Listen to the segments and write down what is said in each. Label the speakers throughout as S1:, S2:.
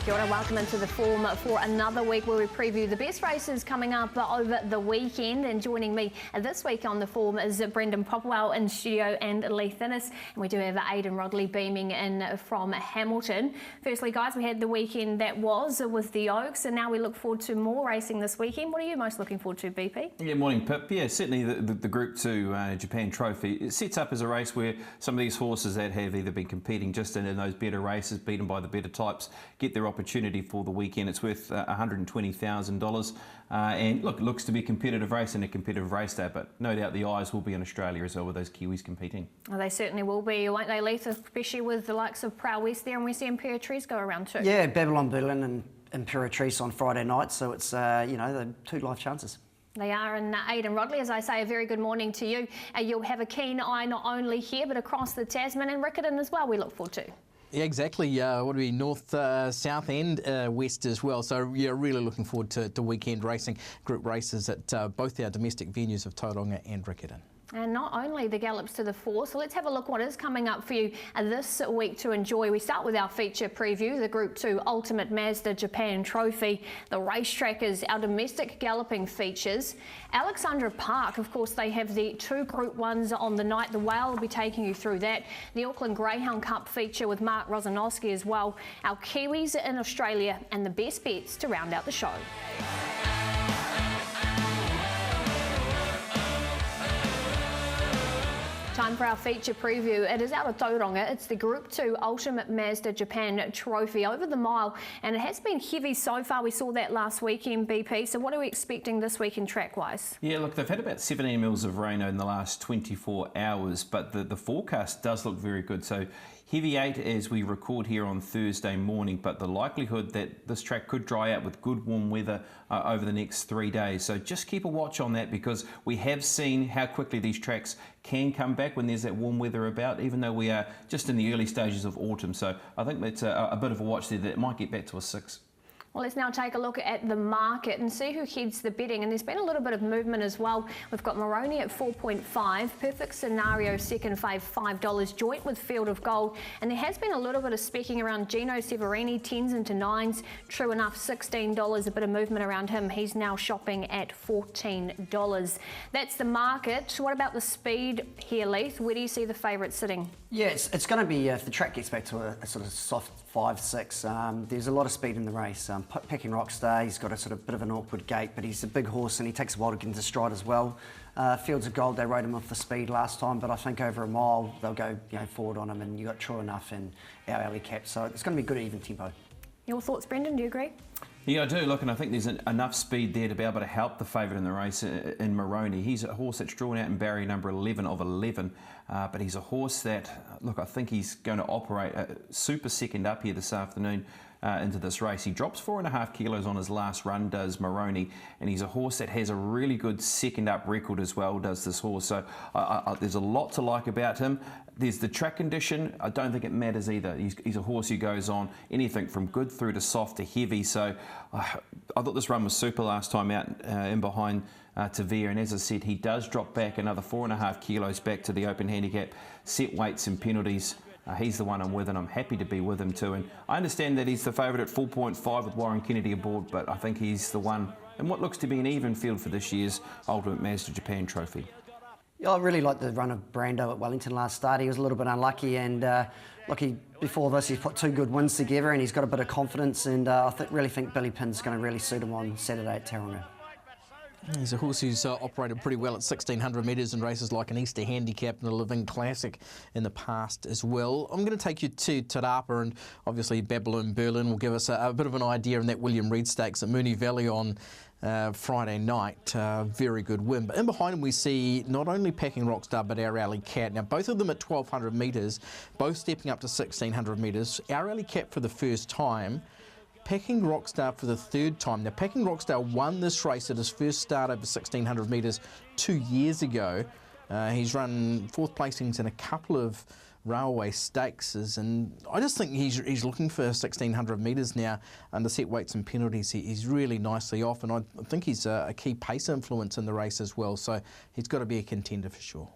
S1: Kia ora, welcome into the form for another week where we preview the best races coming up over the weekend. And joining me this week on the form is Brendan Popwell in studio and Lee Thinnis. And we do have Aidan Rodley beaming in from Hamilton. Firstly, guys, we had the weekend that was with the Oaks, and now we look forward to more racing this weekend. What are you most looking forward to, BP?
S2: Yeah, morning, Pip. Yeah, certainly the Group 2 Japan Trophy, it sets up as a race where some of these horses that have either been competing just in those better races, beaten by the better types, get their opportunity for the weekend. It's worth $120,000. And look, it looks to be a competitive race and a competitive race day, but no doubt the eyes will be on Australia as well with those Kiwis competing.
S1: Well, they certainly will be, won't they, Leith? Especially with the likes of Prow West there, and we see Imperatrice go around too.
S3: Yeah, Babylon Berlin and Imperatrice on Friday night, so it's, the two live chances.
S1: They are, and Aidan Rodley, as I say, a very good morning to you. You'll have a keen eye not only here but across the Tasman and Riccarton as well, we look forward to.
S4: Yeah, exactly. What do we, north, south and west as well. So, yeah, really looking forward to weekend racing, group races at both our domestic venues of Tauranga and Riccarton.
S1: And not only the Gallops to the fore, so let's have a look what is coming up for you this week to enjoy. We start with our feature preview, the Group 2 Ultimate Mazda Japan Trophy. The racetrack is our domestic galloping features. Alexandra Park, of course, they have the two Group 1s on the night. The Whale will be taking you through that. The Auckland Greyhound Cup feature with Mark Rosanowski as well. Our Kiwis in Australia and the best bets to round out the show. Time for our feature preview. It is out of Tauranga. It's the Group 2 Ultimate Mazda Japan Trophy over the mile, and it has been heavy so far. We saw that last weekend, BP. So what are we expecting this weekend track-wise?
S2: Yeah, look, they've had about 17 mils of rain in the last 24 hours, but the forecast does look very good. So heavy 8 as we record here on Thursday morning, but the likelihood that this track could dry out with good warm weather over the next 3 days. So just keep a watch on that, because we have seen how quickly these tracks can come back when there's that warm weather about, even though we are just in the early stages of autumn. So I think that's a bit of a watch there that it might get back to a 6.
S1: Well, let's now take a look at the market and see who heads the betting. And there's been a little bit of movement as well. We've got Moroni at 4.5, Perfect Scenario second fave $5, joint with Field of Gold. And there has been a little bit of specking around Gino Severini, 10s into 9s. True enough, $16, a bit of movement around him. He's now shopping at $14. That's the market. What about the speed here, Leith? Where do you see the favourites sitting?
S3: Yeah, it's going to be, if the track gets back to a sort of soft 5-6, there's a lot of speed in the race. Pecking Rockstar, he's got a sort of bit of an awkward gait, but he's a big horse and he takes a while to get into stride as well. Fields of Gold, they rode him off the speed last time, but I think over a mile they'll go forward on him, and you got True Enough and our Alley Cap, so it's going to be good even tempo.
S1: Your thoughts, Brendan? Do you agree?
S2: Yeah, I do. Look, and I think there's enough speed there to be able to help the favourite in the race in Moroni. He's a horse that's drawn out in barrier number 11 of 11, but he's a horse that, look, I think he's going to operate super second up here this afternoon into this race. He drops 4.5 kilos on his last run, does Moroni, and he's a horse that has a really good second up record as well, does this horse. So there's a lot to like about him. There's the track condition. I don't think it matters either. He's a horse who goes on anything from good through to soft to heavy. So I thought this run was super last time out in behind Tavia. And as I said, he does drop back another 4.5 kilos back to the open handicap, set weights and penalties. He's the one I'm with, and I'm happy to be with him too. And I understand that he's the favourite at 4.5 with Warren Kennedy aboard, but I think he's the one in what looks to be an even field for this year's Ultimate Mazda Japan Trophy.
S3: Yeah, I really liked the run of Brando at Wellington last start. He was a little bit unlucky, and before this he's put two good wins together, and he's got a bit of confidence, and I really think Billy Pin's going to really suit him on Saturday at Tauranga.
S4: He's a horse who's operated pretty well at 1,600 metres in races like an Easter Handicap and a Living Classic in the past as well. I'm going to take you to Te Rapa, and obviously Babylon Berlin will give us a bit of an idea in that William Reid Stakes at Moonee Valley on Friday night. Very good win. But in behind him we see not only Packing Rockstar but Our Alley Cat. Now both of them at 1,200 metres, both stepping up to 1,600 metres. Our Alley Cat for the first time, Packing Rockstar for the third time. Now, Packing Rockstar won this race at his first start over 1,600 metres 2 years ago. He's run fourth placings in a couple of railway stakes, and I just think he's looking for 1,600 metres now under set weights and penalties. He's really nicely off, and I think he's a key pace influence in the race as well, so he's got to be a contender for sure.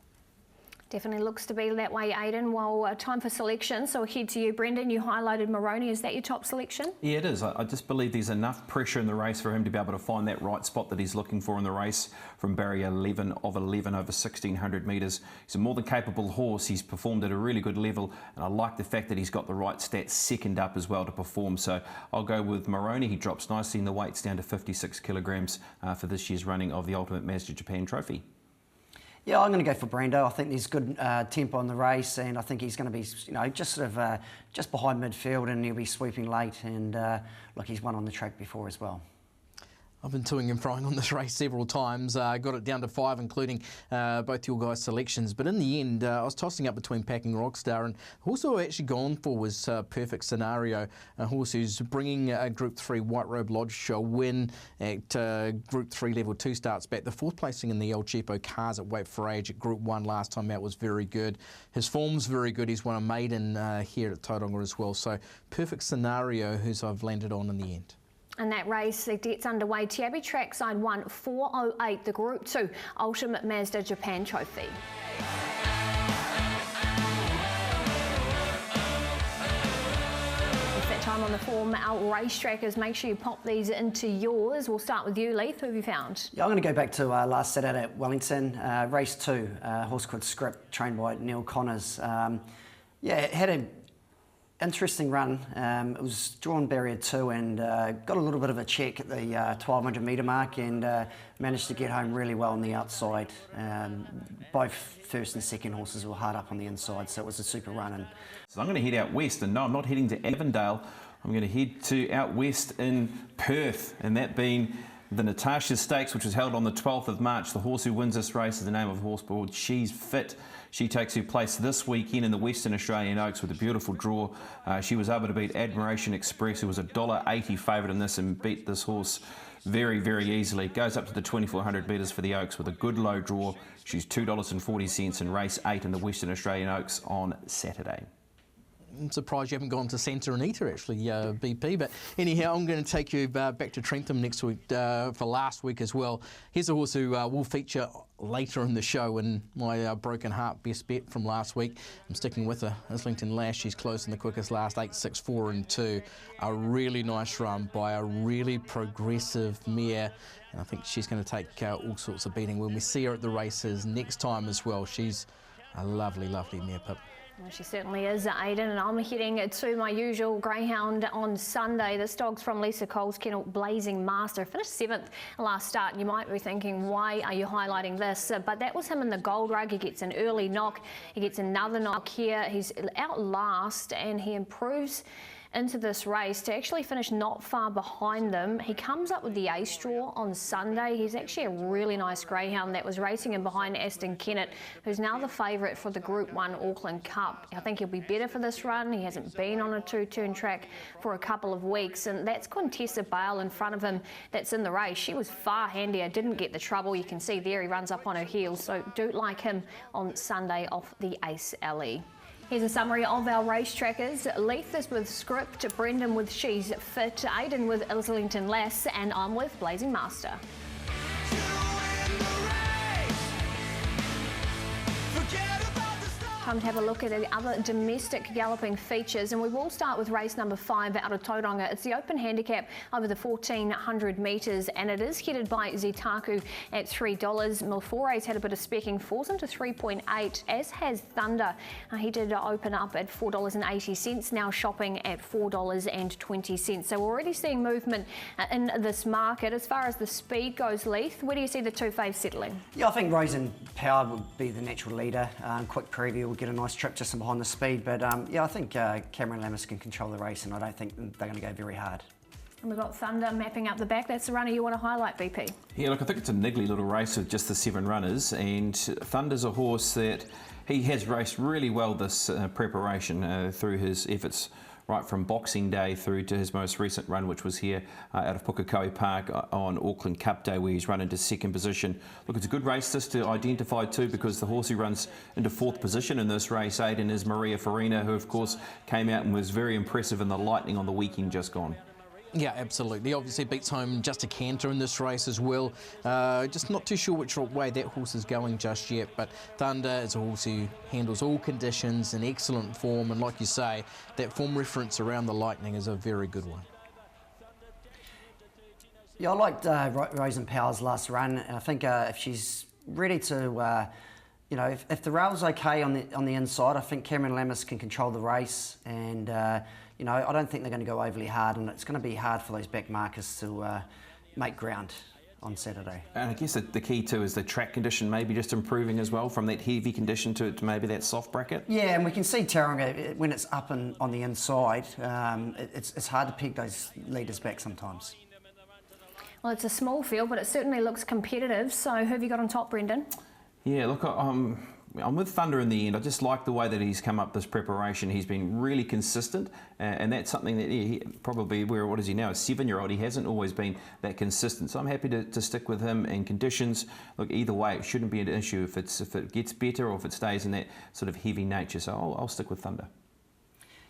S1: Definitely looks to be that way, Aidan. Well, time for selection. So head to you, Brendan. You highlighted Maroney. Is that your top selection?
S2: Yeah, it is. I just believe there's enough pressure in the race for him to be able to find that right spot that he's looking for in the race from barrier 11 of 11 over 1,600 metres. He's a more than capable horse. He's performed at a really good level, and I like the fact that he's got the right stats second up as well to perform. So I'll go with Maroney. He drops nicely in the weights down to 56 kilograms for this year's running of the Ultimate Mazda Japan Trophy.
S3: Yeah, I'm going to go for Brando. I think there's good tempo in the race, and I think he's going to be, just sort of just behind midfield, and he'll be sweeping late. And look, he's won on the track before as well.
S4: I've been toing and froing on this race several times, got it down to 5, including both your guys' selections. But in the end, I was tossing up between Packing Rockstar, and the horse I've actually gone for was Perfect Scenario, a horse who's bringing a Group 3 White Robe Lodge win at Group 3 Level 2 starts back. The 4th placing in the El Cheapo Cars at Weight for Age at Group 1 last time out was very good. His form's very good. He's won a maiden here at Tauranga as well. So Perfect Scenario, who's I've landed on in the end.
S1: And that race, it gets underway. Tiabi Trackside 1, 4:08, the Group 2 Ultimate Mazda Japan Trophy. It's that time on the form, our race trackers. Make sure you pop these into yours. We'll start with you, Leith. Who have you found?
S3: Yeah, I'm going to go back to last Saturday at Wellington, race 2, horse called Script, trained by Neil Connors. Yeah, it had a interesting run. It was drawn barrier 2 and got a little bit of a check at the 1,200 metre mark, and managed to get home really well on the outside. Both first and second horses were hard up on the inside, so it was a super run. And
S2: So I'm going to head out west, and no, I'm not heading to Avondale. I'm going to head to out west in Perth, and that being the Natasha Stakes, which was held on the 12th of March. The horse who wins this race is the name of a horse called She's Fit. She takes her place this weekend in the Western Australian Oaks with a beautiful draw. She was able to beat Admiration Express, who was a $1.80 favourite in this, and beat this horse very, very easily. Goes up to the 2,400 metres for the Oaks with a good low draw. She's $2.40 in race 8 in the Western Australian Oaks on Saturday.
S4: I'm surprised you haven't gone to Santa Anita, actually, BP. But anyhow, I'm going to take you back to Trentham next week for last week as well. Here's a horse who will feature later in the show in my Broken Heart best bet from last week. I'm sticking with her, Islington Lash. She's close in the quickest last 8, 6, 4 and 2. A really nice run by a really progressive mare. And I think she's going to take all sorts of beating when we see her at the races next time as well. She's a lovely, lovely mare, Pip.
S1: Well, she certainly is, Aidan, and I'm heading to my usual Greyhound on Sunday. This dog's from Lisa Cole's kennel, Blazing Master. Finished 7th last start. You might be thinking, why are you highlighting this? But that was him in the gold rug. He gets an early knock. He gets another knock here. He's out last, and he improves into this race to actually finish not far behind them. He comes up with the ace draw on Sunday. He's actually a really nice greyhound that was racing in behind Aston Kennett, who's now the favourite for the Group 1 Auckland Cup. I think he'll be better for this run. He hasn't been on a 2-turn track for a couple of weeks, and that's Contessa Bale in front of him that's in the race. She was far handier, didn't get the trouble. You can see there he runs up on her heels, so do like him on Sunday off the Ace Alley. Here's a summary of our race trackers. Leith is with Script, Brendan with She's Fit, Aidan with Islington Lass, and I'm with Blazing Master. Time to have a look at the other domestic galloping features, and we will start with race number 5 out of Tauranga. It's the open handicap over the 1,400 metres, and it is headed by Zetaku at $3. Milfore's had a bit of specking, falls into 3.8, as has Thunder. He did open up at $4.80, now shopping at $4.20. So we're already seeing movement in this market. As far as the speed goes, Leith, where do you see the two faves settling?
S3: yeah, I think Rose and Power would be the natural leader. Quick preview will get a nice trip just behind the speed, but yeah, I think Cameron Lammas can control the race, and I don't think they're going to go very hard.
S1: And we've got Thunder mapping up the back. That's the runner you want to highlight, BP?
S2: Yeah, look, I think it's a niggly little race with just the 7 runners, and Thunder's a horse that he has raced really well this preparation through his efforts right from Boxing Day through to his most recent run, which was here out of Pukekohe Park on Auckland Cup Day, where he's run into 2nd position. Look, it's a good race just to identify too, because the horse who runs into 4th position in this race, Aidan, is Maria Farina, who of course came out and was very impressive in the Lightning on the weekend just gone.
S4: Yeah, absolutely. Obviously beats home just a canter in this race as well. Just not too sure which way that horse is going just yet, but Thunder is a horse who handles all conditions in excellent form, and like you say, that form reference around the Lightning is a very good one.
S3: Yeah, I liked Rosen Power's last run, and I think if she's ready to, you know, if the rail's okay on the inside, I think Cameron Lammas can control the race, and you know, I don't think they're going to go overly hard, and it's going to be hard for those back markers to make ground on Saturday.
S2: And I guess the key too is the track condition maybe just improving as well, from that heavy condition to maybe that soft bracket.
S3: Yeah, and we can see Tauranga, when it's up and on the inside, it's hard to peg those leaders back sometimes.
S1: Well, it's a small field, but it certainly looks competitive. So who have you got on top, Brendan?
S2: Yeah, look, I'm with Thunder in the end. I just like the way that he's come up this preparation. He's been really consistent, and that's something that he probably, what is he now, a 7-year-old? He hasn't always been that consistent. So I'm happy to stick with him in conditions. Look, either way, it shouldn't be an issue if it gets better or if it stays in that sort of heavy nature. So I'll stick with Thunder.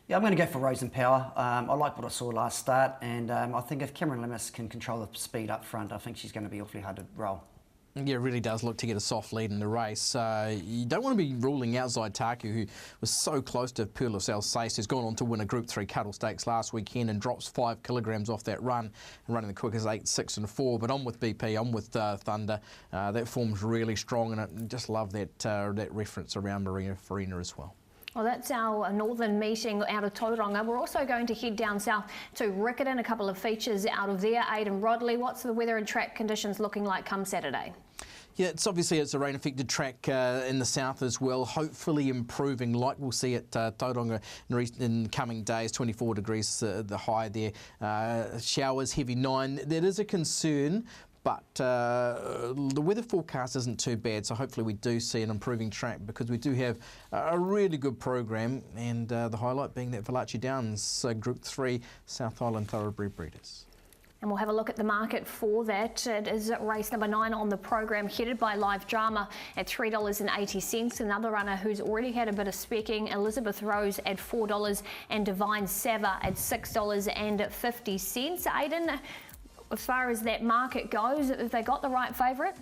S3: Yeah, I'm going to go for Rosen Power. I like what I saw last start, and I think if Cameron Lammas can control the speed up front, I think she's going to be awfully hard to roll.
S4: Yeah, it really does look to get a soft lead in the race. You don't want to be ruling out Zaitaku, who was so close to Peerless Alsace, who's gone on to win a Group 3 Cuddle Stakes last weekend and drops 5 kilograms off that run, and running the quickest 8, 6 and 4. But I'm with BP, I'm with Thunder. That form's really strong, and I just love that reference around Marina Farina as well.
S1: Well, that's our northern meeting out of Tauranga. We're also going to head down south to Riccarton, a couple of features out of there. Aidan Rodley, what's the weather and track conditions looking like come Saturday?
S4: Yeah, it's a rain-affected track in the south as well, hopefully improving like we'll see at Tauranga in coming days. 24 degrees the high there. Showers, heavy 9. That is a concern, but the weather forecast isn't too bad, so hopefully we do see an improving track, because we do have a really good program, and the highlight being that Valachi Downs Group 3 South Island Thoroughbred Breeders.
S1: And we'll have a look at the market for that. It is race number 9 on the program, headed by Live Drama at $3.80. Another runner who's already had a bit of specking, Elizabeth Rose at $4, and Divine Sava at $6.50. Aidan, as far as that market goes, have they got the right favourite?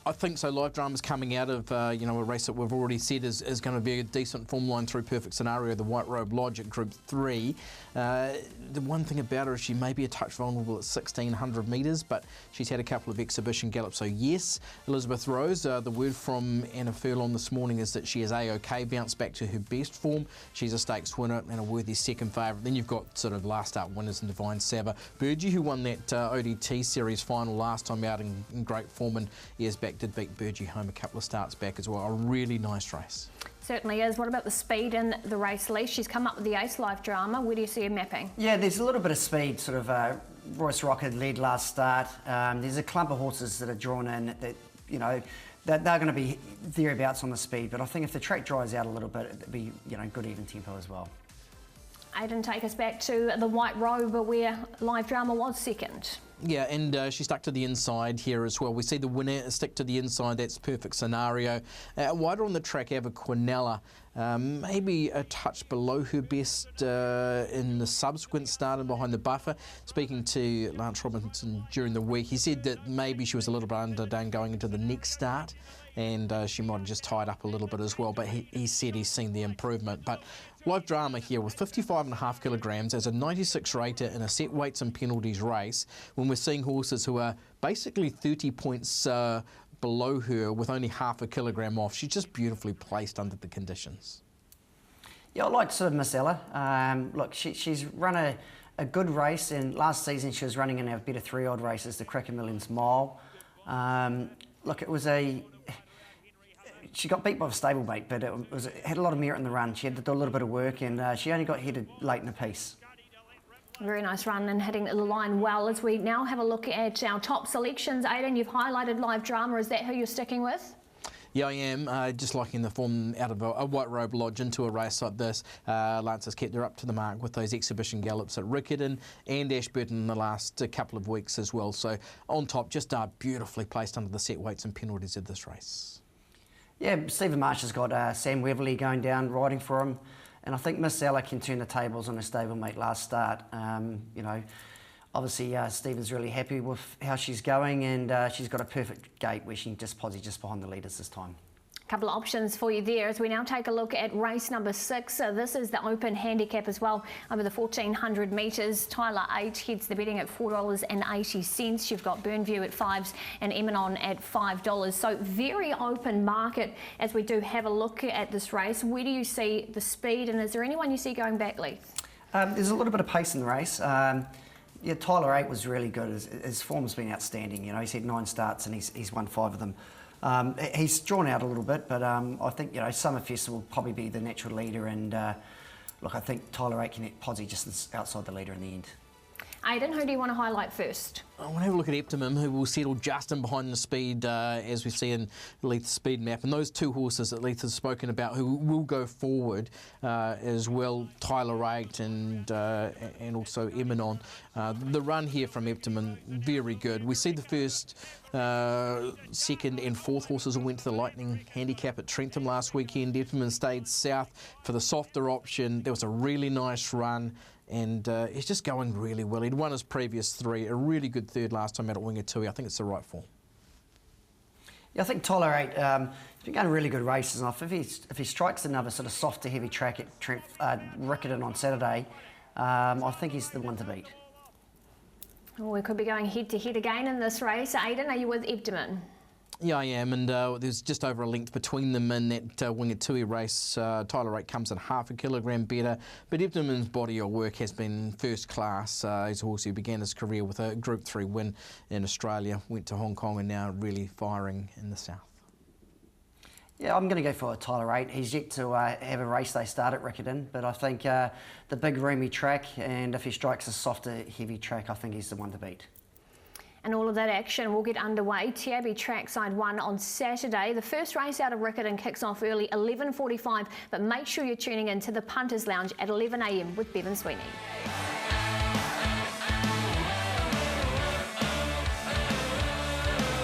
S4: I think so. Live Drama's coming out of a race that we've already said is going to be a decent form line through Perfect Scenario, the White Robe Lodge at Group 3. The one thing about her is she may be a touch vulnerable at 1,600 metres, but she's had a couple of exhibition gallops. So yes, Elizabeth Rose, the word from Anna Furlong this morning is that she is A-OK, bounced back to her best form. She's a stakes winner and a worthy second favourite. Then you've got sort of last out winners in Divine Sava. Burgee, who won that ODT series final last time out in great form, and is back, did beat Burgee home a couple of starts back as well. A really nice race.
S1: Certainly is. What about the speed in the race, Lee? She's come up with the ace Live Drama. Where do you see her mapping? Yeah,
S3: there's a little bit of speed. Sort of Royce Rocker led last start. There's a clump of horses that are drawn in that, you know, they're going to be thereabouts on the speed. But I think if the track dries out a little bit, it'll be, you know, good even tempo as well.
S1: Aidan, take us back to the White Robe, where Live Drama was second.
S4: Yeah, and she stuck to the inside here as well. We see the winner stick to the inside. That's Perfect Scenario. Wider on the track, Ava Quinella, maybe a touch below her best in the subsequent start and behind the buffer. Speaking to Lance Robinson during the week, he said that maybe she was a little bit underdone going into the next start, and she might have just tied up a little bit as well, but he said he's seen the improvement. But Live Drama here with 55.5 kilograms as a 96 rater in a set weights and penalties race, when we're seeing horses who are basically 30 points below her with only half a kilogram off. She's just beautifully placed under the conditions.
S3: Yeah, I like sort of Miss Ella. Look, she's run a good race, and last season she was running in our better 3-odd races, the Cracker Millions Mile. Look, it was she got beat by a stablemate, but it had a lot of merit in the run. She had to do a little bit of work, and she only got headed late in the piece.
S1: Very nice run and hitting the line well. As we now have a look at our top selections, Aidan, you've highlighted Live Drama. Is that who you're sticking with?
S4: Yeah, I am. Just liking the form out of a White Robe Lodge into a race like this. Lance has kept her up to the mark with those exhibition gallops at Riccarton and Ashburton in the last couple of weeks as well. So on top, just beautifully placed under the set weights and penalties of this race.
S3: Yeah, Stephen Marsh has got Sam Weverly going down, riding for him. And I think Miss Ella can turn the tables on her stablemate last start. You know, obviously Stephen's really happy with how she's going, and she's got a perfect gate where she can just posse just behind the leaders this time.
S1: Couple of options for you there as we now take a look at race number 6. This is the open handicap as well over the 1400 metres. Tyler 8 heads the betting at $4.80. You've got Burnview at 5s and Emanon at $5. So very open market as we do have a look at this race. Where do you see the speed, and is there anyone you see going back, Leith?
S3: There's a little bit of pace in the race. Yeah, Tyler 8 was really good. His form's been outstanding. You know, he's had 9 starts and he's won 5 of them. He's drawn out a little bit, but I think, you know, Summerfest will probably be the natural leader, and look, I think Tyler 8 can posse just outside the leader in the end.
S1: Aidan, who do you want to highlight first?
S4: I want to have a look at Optimum, who will settle just in behind the speed, as we see in Leith's speed map. And those 2 horses that Leith has spoken about who will go forward as well, Tyler 8 and also Emanon. The run here from Optimum, very good. We see the first, second and fourth horses who went to the Lightning Handicap at Trentham last weekend. Optimum stayed south for the softer option. There was a really nice run. And he's just going really well. He'd won his previous 3, a really good third last time out at Wingatui. I think it's the right form.
S3: Yeah, I think Tyler 8, he's been going really good races, and if he strikes another sort of soft to heavy track at Riccarton on Saturday, I think he's the one to beat.
S1: Well, we could be going head to head again in this race. Aidan, are you with Ebderman?
S4: Yeah, I am, and there's just over a length between them in that Wingatui race. Tyler 8 comes in half a kilogram better, but Ebderman's body of work has been first class. He's a horse who began his career with a Group 3 win in Australia, went to Hong Kong, and now really firing in the south.
S3: Yeah, I'm going to go for Tyler 8. He's yet to have a race day start at Riccarton, but I think the big roomy track, and if he strikes a softer, heavy track, I think he's the one to beat.
S1: And all of that action will get underway. Tiabi Trackside 1 on Saturday. The first race out of Riccarton kicks off early, 11:45, but make sure you're tuning in to the Punters Lounge at 11 a.m. with Bevan Sweeney.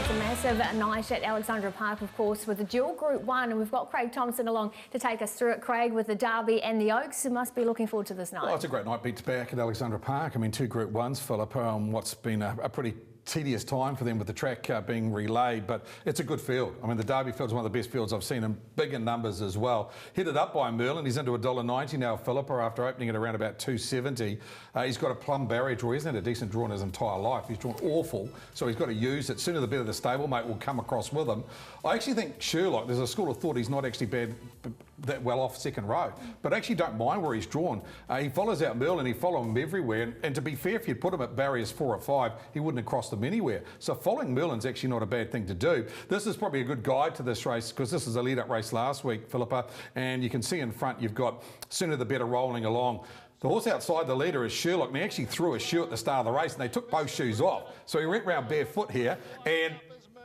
S1: It's a massive night at Alexandra Park, of course, with the dual Group 1, and we've got Craig Thompson along to take us through it. Craig, with the Derby and the Oaks, you must be looking forward to this night.
S5: Well, it's a great night beat back at Alexandra Park. I mean, 2 Group 1s, Philip, what's been a pretty tedious time for them with the track being relayed, but it's a good field. I mean, the Derby field's one of the best fields I've seen, and big in numbers as well. Headed up by Merlin, he's into $1.90 now, Philippa, after opening at around about $2.70. He's got a plum barrier draw. He hasn't had a decent draw in his entire life. He's drawn awful, so he's got to use it. Sooner the better the stablemate will come across with him. I actually think Sherlock, there's a school of thought he's not actually bad, that well off second row, but I actually don't mind where he's drawn. He follows out Merlin, he follows him everywhere, and to be fair, if you'd put him at barriers 4 or 5, he wouldn't have crossed them anywhere. So following Merlin's actually not a bad thing to do. This is probably a good guide to this race, because this is a lead-up race last week, Philippa, and you can see in front you've got Sooner the Better rolling along. The horse outside the leader is Sherlock, and he actually threw a shoe at the start of the race, and they took both shoes off. So he went round barefoot here, and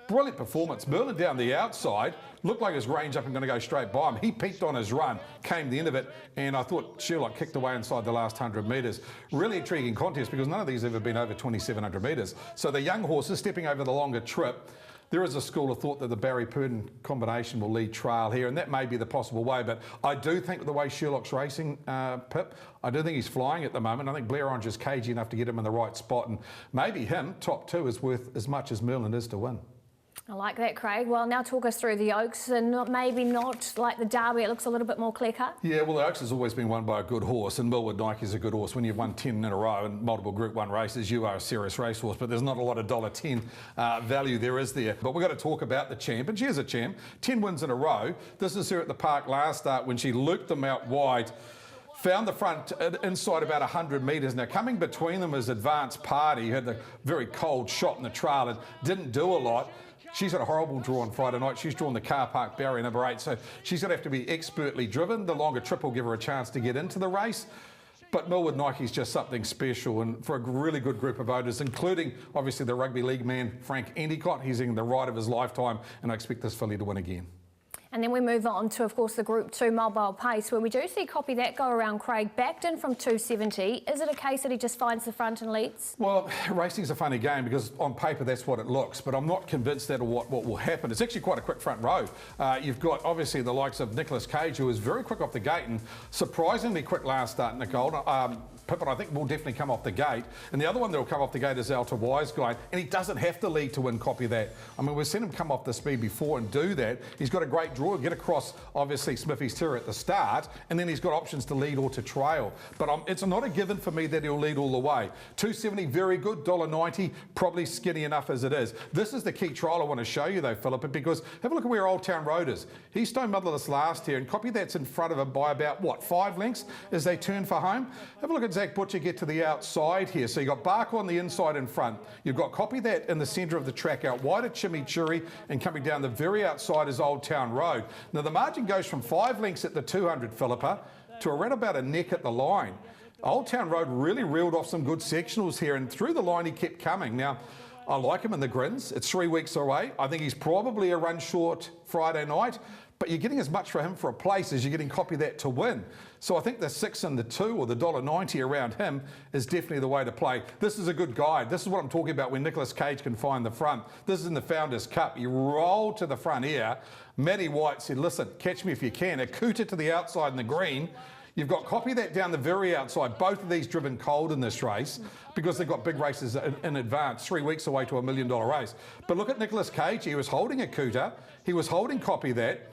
S5: brilliant performance. Merlin down the outside, looked like his range up and going to go straight by him. He peaked on his run, came the end of it, and I thought Sherlock kicked away inside the last 100 metres. Really intriguing contest, because none of these have ever been over 2,700 metres. So the young horses stepping over the longer trip. There is a school of thought that the Barry Purdon combination will lead trail here, and that may be the possible way, but I do think the way Sherlock's racing, Pip, I do think he's flying at the moment. I think Blair Orange is cagey enough to get him in the right spot, and maybe him, top 2, is worth as much as Merlin is to win.
S1: I like that, Craig. Well, now talk us through the Oaks, and maybe not like the Derby, it looks a little bit more clear-cut.
S5: Yeah, well, the Oaks has always been won by a good horse, and Millwood Nike's a good horse. When you've won 10 in a row and multiple Group 1 races, you are a serious racehorse, but there's not a lot of $1.10 value there, is there? But we've got to talk about the champ, and she is a champ. 10 wins in a row. This is her at the Park last start when she looped them out wide. Found the front inside about 100 metres. Now, coming between them is Advanced Party, who had the very cold shot in the trail and didn't do a lot. She's had a horrible draw on Friday night. She's drawn the car park barrier number 8, so she's going to have to be expertly driven. The longer trip will give her a chance to get into the race. But Millwood Nike's just something special, and for a really good group of voters, including obviously the rugby league man Frank Endicott. He's in the ride of his lifetime, and I expect this filly to win again.
S1: And then we move on to, of course, the Group 2 mobile pace, where we do see Copy That go around, Craig, backed in from 270. Is it a case that he just finds the front and leads?
S5: Well, racing's a funny game, because on paper that's what it looks, but I'm not convinced that what will happen. It's actually quite a quick front row. You've got obviously the likes of Nicholas Cage, who was very quick off the gate and surprisingly quick last start, Nicole. Pippin, I think, will definitely come off the gate. And the other one that will come off the gate is Alta Wise Guy, and he doesn't have to lead to win. Copy that. I mean, we've seen him come off the speed before and do that. He's got a great draw, get across, obviously, Smithy's Terror at the start, and then he's got options to lead or to trail. But it's not a given for me that he'll lead all the way. $2.70, very good. $1.90, probably skinny enough as it is. This is the key trial I want to show you, though, Philippa, because have a look at where Old Town Road is. He stone motherless last year, and Copy That's in front of him by about, what, 5 lengths as they turn for home? Have a look at Zach Butcher get to the outside here. So you've got Bark on the inside in front. You've got Copy That in the centre of the track out wide at Chimichurri, and coming down the very outside is Old Town Road. Now the margin goes from 5 lengths at the 200, Philippa, to around about a neck at the line. Old Town Road really reeled off some good sectionals here, and through the line he kept coming. Now, I like him in the grins. It's 3 weeks away. I think he's probably a run short Friday night, but you're getting as much for him for a place as you're getting Copy That to win. So I think the 6 and the 2 or the $1.90 around him is definitely the way to play. This is a good guide. This is what I'm talking about when Nicholas Cage can find the front. This is in the Founders Cup. He rolled to the front here. Matty White said, listen, catch me if you can. Akuta to the outside in the green. You've got Copy That down the very outside. Both of these driven cold in this race because they've got big races in advance, 3 weeks away to $1 million race. But look at Nicholas Cage. He was holding Akuta. He was holding Copy That.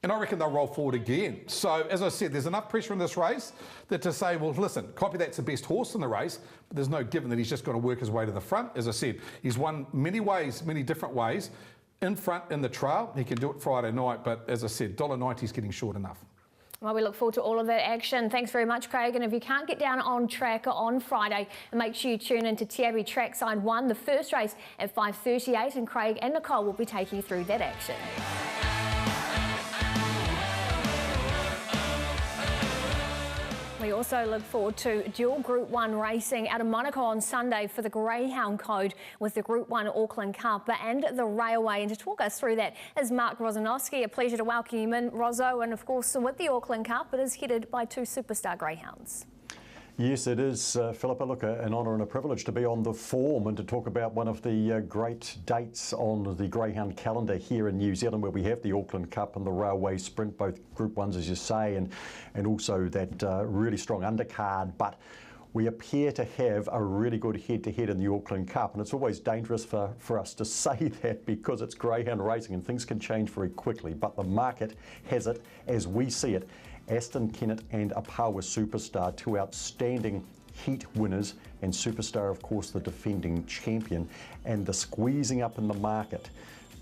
S5: And I reckon they'll roll forward again. So, as I said, there's enough pressure in this race that to say, well, listen, Copy That's the best horse in the race, but there's no given that he's just got to work his way to the front. As I said, he's won many ways, many different ways. In front, in the trail, he can do it Friday night, but as I said, $1.90 is getting short enough.
S1: Well, we look forward to all of that action. Thanks very much, Craig. And if you can't get down on track on Friday, make sure you tune into Tiabi Trackside 1, the first race at 5:38, and Craig and Nicole will be taking you through that action. We also look forward to dual Group 1 racing out of Monaco on Sunday for the Greyhound Code with the Group 1 Auckland Cup and the Railway. And to talk us through that is Mark Rosanowski. A pleasure to welcome you in, Rozo. And of course, with the Auckland Cup, it is headed by 2 superstar greyhounds.
S6: Yes, it is, Philippa. Look, an honour and a privilege to be on the form and to talk about one of the great dates on the Greyhound calendar here in New Zealand, where we have the Auckland Cup and the Railway Sprint, both Group 1s, as you say, and also that really strong undercard. But we appear to have a really good head-to-head in the Auckland Cup, and it's always dangerous for us to say that because it's Greyhound racing and things can change very quickly. But the market has it, as we see it, Aston Kennett and Apawa Superstar, 2 outstanding heat winners, and Superstar, of course, the defending champion. And the squeezing up in the market,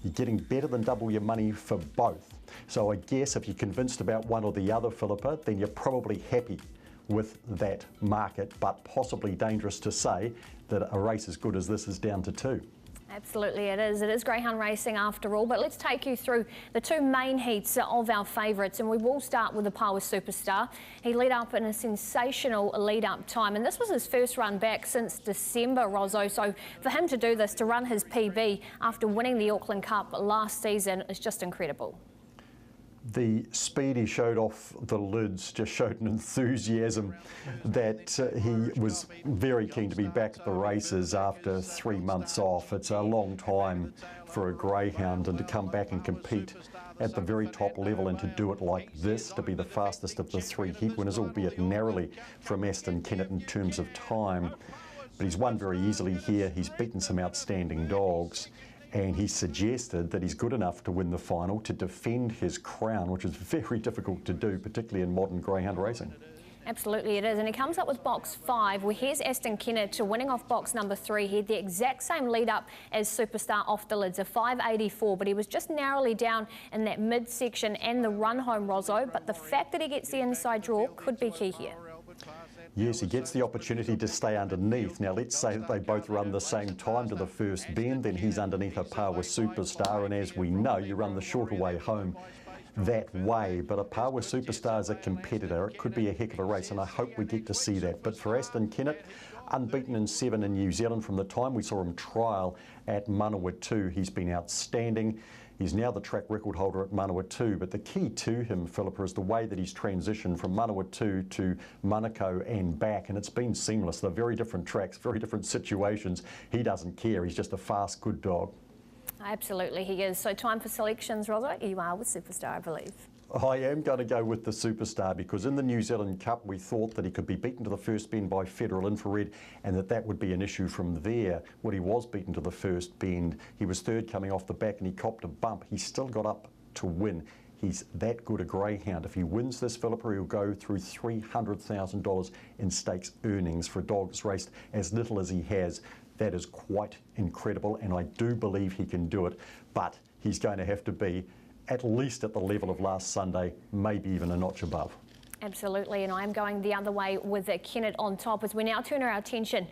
S6: you're getting better than double your money for both. So I guess if you're convinced about one or the other, Philippa, then you're probably happy with that market, but possibly dangerous to say that a race as good as this is down to 2.
S1: Absolutely it is. It is Greyhound racing after all, but let's take you through the 2 main heats of our favourites, and we will start with the Apawa Superstar. He led up in a sensational lead-up time, and this was his first run back since December, Rozzo, so for him to do this, to run his PB after winning the Auckland Cup last season is just incredible.
S6: The speed he showed off the lids just showed an enthusiasm that he was very keen to be back at the races after 3 months off. It's a long time for a greyhound, and to come back and compete at the very top level and to do it like this, to be the fastest of the 3 heat winners, albeit narrowly from Aston Kennett in terms of time. But he's won very easily here. He's beaten some outstanding dogs. And he suggested that he's good enough to win the final, to defend his crown, which is very difficult to do, particularly in modern greyhound racing.
S1: Absolutely it is, and he comes up with box 5, where here's Aston Kennett winning off box number 3. He had the exact same lead up as Superstar off the lids, a 5.84, but he was just narrowly down in that midsection and the run home, Rozzo, but the fact that he gets the inside draw could be key here.
S6: Yes, he gets the opportunity to stay underneath. Now, let's say that they both run the same time to the first bend, then he's underneath Apawa Superstar, and as we know, you run the shorter way home that way. But Apawa Superstar is a competitor. It could be a heck of a race, and I hope we get to see that. But for Aston Kennett, unbeaten in 7 in New Zealand from the time we saw him trial at Manawatu, he's been outstanding. He's now the track record holder at Manawatu, but the key to him, Philippa, is the way that he's transitioned from Manawatu to Monaco and back, and it's been seamless. They're very different tracks, very different situations. He doesn't care. He's just a fast, good dog.
S1: Absolutely, he is. So time for selections, Rosa. You are with Superstar, I believe.
S6: I am going to go with the Superstar because in the New Zealand Cup we thought that he could be beaten to the first bend by Federal Infrared and that would be an issue from there. Well, he was beaten to the first bend. He was third coming off the back and he copped a bump. He still got up to win. He's that good a greyhound. If he wins this, Philippa, he'll go through $300,000 in stakes earnings for a dog that's raced as little as he has. That is quite incredible, and I do believe he can do it, but he's going to have to be at least at the level of last Sunday, maybe even a notch above.
S1: Absolutely, and I'm going the other way with Kennett on top as we now turn our attention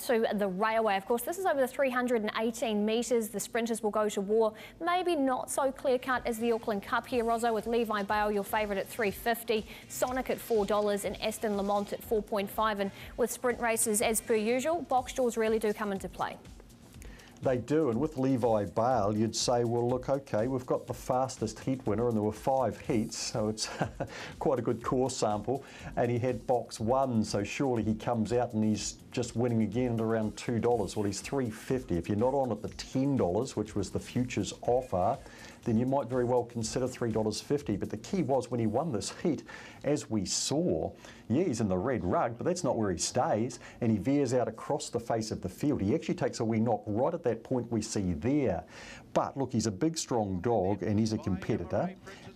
S1: to the railway. Of course, this is over the 318 metres. The sprinters will go to war. Maybe not so clear-cut as the Auckland Cup here, Rosso, with Levi Bale, your favourite, at $3.50, Sonic at $4 and Aston Lamont at 4.5. And with sprint races, as per usual, box draws really do come into play.
S6: They do, and with Levi Bale, you'd say, well, look, okay, we've got the fastest heat winner, and there were 5 heats, so it's quite a good course sample, and he had box 1, so surely he comes out and he's just winning again at around $2. Well, he's $3.50. If you're not on at the $10, which was the futures offer, then you might very well consider $3.50. But the key was when he won this heat, as we saw, yeah, he's in the red rug, but that's not where he stays, and he veers out across the face of the field. He actually takes a wee knock right at that point we see there. But look, he's a big, strong dog, and he's a competitor,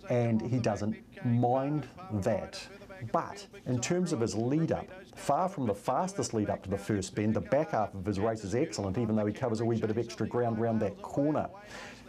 S6: and he doesn't mind that. But in terms of his lead-up, far from the fastest lead-up to the first bend, the back half of his race is excellent, even though he covers a wee bit of extra ground around that corner.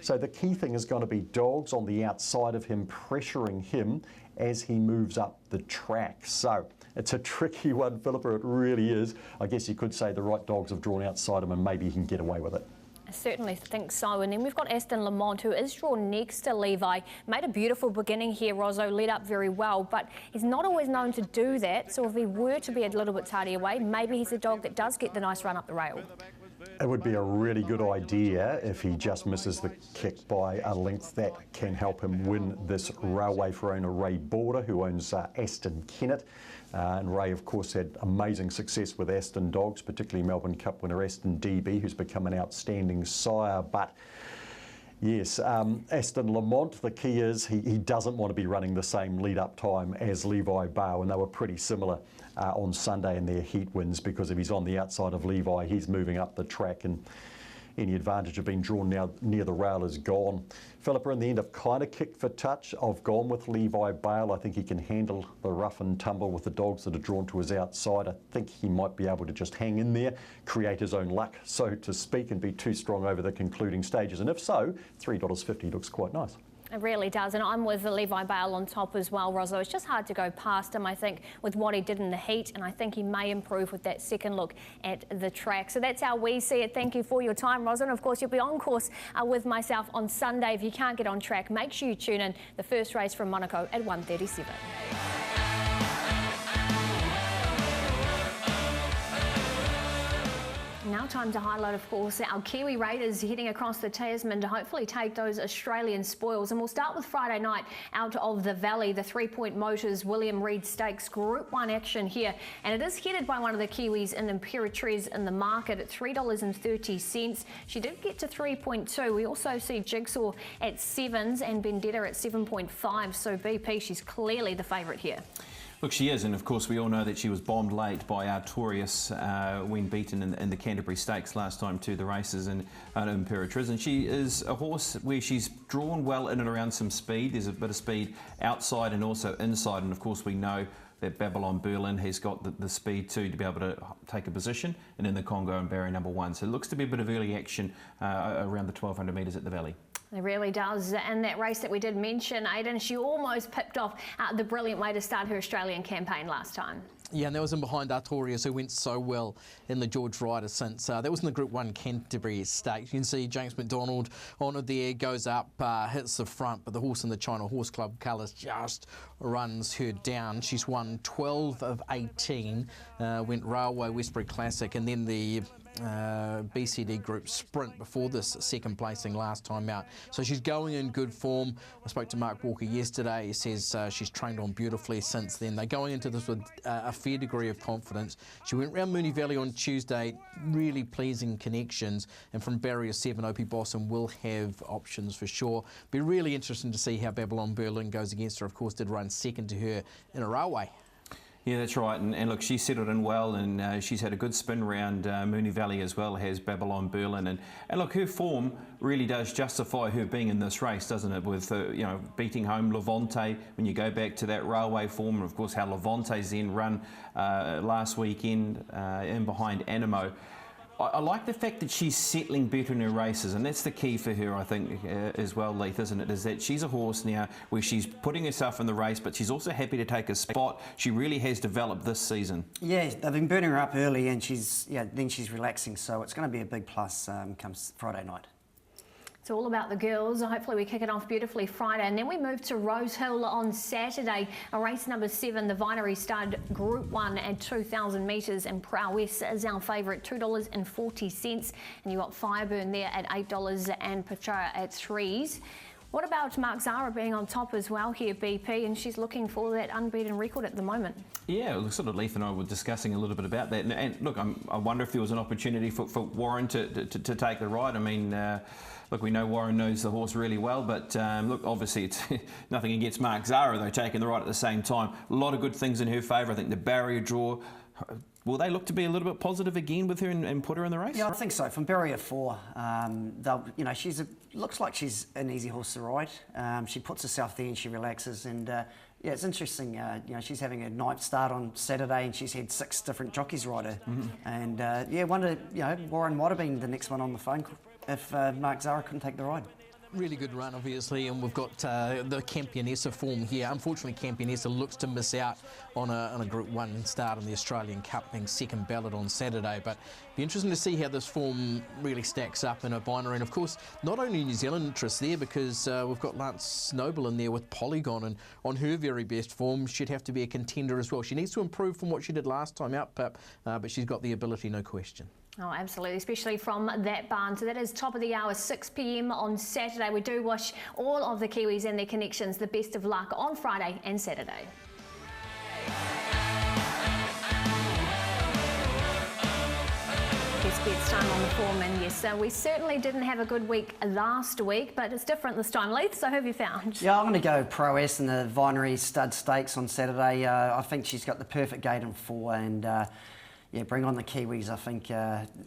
S6: So the key thing is going to be dogs on the outside of him, pressuring him as he moves up the track. So it's a tricky one, Philippa, it really is. I guess you could say the right dogs have drawn outside him and maybe he can get away with it.
S1: I certainly think so. And then we've got Aston Lamont, who is drawn next to Levi. Made a beautiful beginning here, Rosso, led up very well, but he's not always known to do that. So if he were to be a little bit tardy away, maybe he's a dog that does get the nice run up the rail.
S6: It would be a really good idea if he just misses the kick by a length. That can help him win this railway for owner Ray Border, who owns Aston Kennett. And Ray, of course, had amazing success with Aston dogs, particularly Melbourne Cup winner Aston DB, who's become an outstanding sire. But yes, Aston Lamont, the key is he doesn't want to be running the same lead-up time as Levi Bale, and they were pretty similar on Sunday in their heat wins, because if he's on the outside of Levi, he's moving up the track, and any advantage of being drawn now near the rail is gone. Philippa, in the end, I've kind of kicked for touch. I've gone with Levi Bale. I think he can handle the rough and tumble with the dogs that are drawn to his outside. I think he might be able to just hang in there, create his own luck, so to speak, and be too strong over the concluding stages. And if so, $3.50 looks quite nice.
S1: It really does, and I'm with the Levi Bale on top as well, Rosso. It's just hard to go past him, I think, with what he did in the heat, and I think he may improve with that second look at the track. So that's how we see it. Thank you for your time, Rosso. And of course, you'll be on course with myself on Sunday. If you can't get on track, make sure you tune in. The first race from Monaco at 1:37. Now time to highlight, of course, our Kiwi Raiders heading across the Tasman to hopefully take those Australian spoils. And we'll start with Friday night out of the Valley, the 3 Point Motors William Reid Stakes Group 1 action here. And it is headed by one of the Kiwis in Imperatriz in the market at $3.30. She did get to 3.2. We also see Jigsaw at 7s and Vendetta at 7.5. So BP, she's clearly the favourite here.
S2: Look, she is, and of course we all know that she was bombed late by Artorius when beaten in the Canterbury Stakes last time to the races in Imperatriz, and she is a horse where she's drawn well in and around some speed. There's a bit of speed outside and also inside, and of course we know that Babylon Berlin has got the speed too to be able to take a position, and in the Congo and Barry number 1. So it looks to be a bit of early action around the 1200 metres at the Valley.
S1: It really does. And that race that we did mention, Aidan, she almost pipped off the brilliant way to start her Australian campaign last time.
S4: Yeah, and that was in behind Artorius, who went so well in the George Ryder since. That was in the Group 1 Canterbury Stakes. You can see James McDonald on it there, goes up, hits the front, but the horse in the China Horse Club colours just runs her down. She's won 12 of 18, went Railway, Westbury Classic, and then the BCD Group Sprint before this second placing last time out. So she's going in good form. I spoke to Mark Walker yesterday. He says she's trained on beautifully since then. They're going into this with a fair degree of confidence. She went round Moonee Valley on Tuesday, really pleasing connections, and from barrier 7, Opie Bossum will have options for sure. Be really interesting to see how Babylon Berlin goes against her. Of course, did run second to her in a railway.
S2: Yeah, that's right. And look, she settled in well, and she's had a good spin round Moonee Valley as well, has Babylon Berlin. And look, her form really does justify her being in this race, doesn't it? With, you know, beating home Levante when you go back to that railway form, and of course how Levante's then run last weekend in behind Animo. I like the fact that she's settling better in her races, and that's the key for her, I think, as well, Leith, isn't it? Is that she's a horse now where she's putting herself in the race, but she's also happy to take a spot. She really has developed this season.
S3: Yeah, they've been burning her up early, and then she's relaxing, so it's going to be a big plus come Friday night.
S1: It's all about the girls. Hopefully we kick it off beautifully Friday, and then we move to Rosehill on Saturday. Race number 7, the Vinery Stud Group 1 at 2,000 metres, and Prowess is our favourite, $2.40, and you got Fireburn there at $8 and Pachara at 3s. What about Mark Zahra being on top as well here, BP, and she's looking for that unbeaten record at the moment? Yeah,
S2: sort of Leith and I were discussing a little bit about that, and look, I wonder if there was an opportunity for Warren to take the ride. I mean, look, we know Warren knows the horse really well, but look, obviously it's nothing against Mark Zahra, though, taking the ride at the same time. A lot of good things in her favour. I think the barrier draw, will they look to be a little bit positive again with her and put her in the race?
S3: Yeah, I think so. From barrier 4, looks like she's an easy horse to ride. She puts herself there and she relaxes, and yeah, it's interesting. She's having a night start on Saturday, and she's had 6 different jockeys ride her. And yeah, wonder, Warren might have been the next one on the phone if Mark Zahra couldn't take the ride.
S4: Really good run, obviously, and we've got the Campionessa form here. Unfortunately, Campionessa looks to miss out on a Group 1 start in the Australian Cup, being second ballot on Saturday. But be interesting to see how this form really stacks up in a binary. And of course, not only New Zealand interest there, because we've got Lance Noble in there with Polygon, and on her very best form, she'd have to be a contender as well. She needs to improve from what she did last time out, Pip, but she's got the ability, no question.
S1: Oh, absolutely, especially from that barn. So that is top of the hour, 6 p.m. on Saturday. We do wish all of the Kiwis and their connections the best of luck on Friday and Saturday. Best bets time on the form, and yes, so we certainly didn't have a good week last week, but it's different this time. Leith, so who have you found?
S3: Yeah, I'm going to go Prowess in the Vinery Stud Stakes on Saturday. I think she's got the perfect gate in 4, and yeah, bring on the Kiwis. I think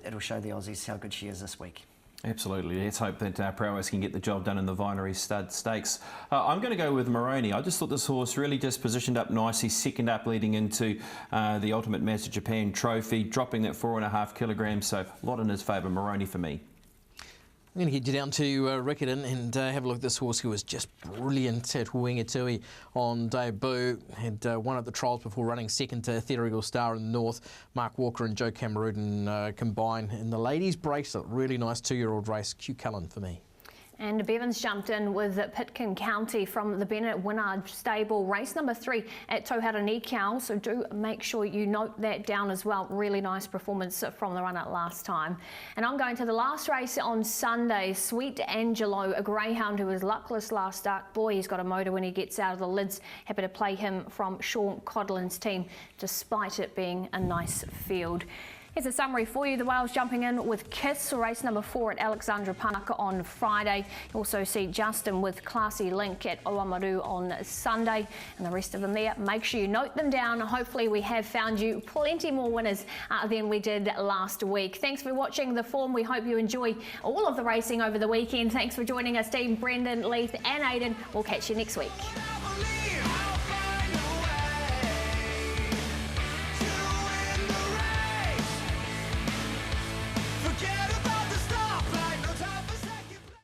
S3: it'll show the Aussies how good she is this week.
S2: Absolutely. Let's hope that Prowess can get the job done in the Vinery Stud Stakes. I'm going to go with Moroni. I just thought this horse really just positioned up nicely, second up leading into the Ultimate Mazda Japan Trophy, dropping that 4.5 kilograms, so a lot in his favour. Moroni for me.
S4: I'm going to get you down to Riccarton and have a look at this horse who was just brilliant at Wingatui on debut. Had won at the trials before running second to Ethereal Star in the north. Mark Walker and Joe Cameroon combine in the ladies' bracelet. Really nice 2-year-old race. Q Cullen for me.
S1: And Bevan's jumped in with Pitkin County from the Bennett Wynnard stable, race number 3 at Tauhara Nikau. So do make sure you note that down as well. Really nice performance from the runner last time. And I'm going to the last race on Sunday. Sweet Angelo, a greyhound who was luckless last start. Boy, he's got a motor when he gets out of the lids. Happy to play him from Sean Codlin's team, despite it being a nice field. Here's a summary for you. The Wales jumping in with Kiss, race number 4 at Alexandra Park on Friday. You also see Justin with Classy Link at Oamaru on Sunday, and the rest of them there. Make sure you note them down. Hopefully we have found you plenty more winners than we did last week. Thanks for watching the form. We hope you enjoy all of the racing over the weekend. Thanks for joining us, team Brendan, Leith and Aidan. We'll catch you next week.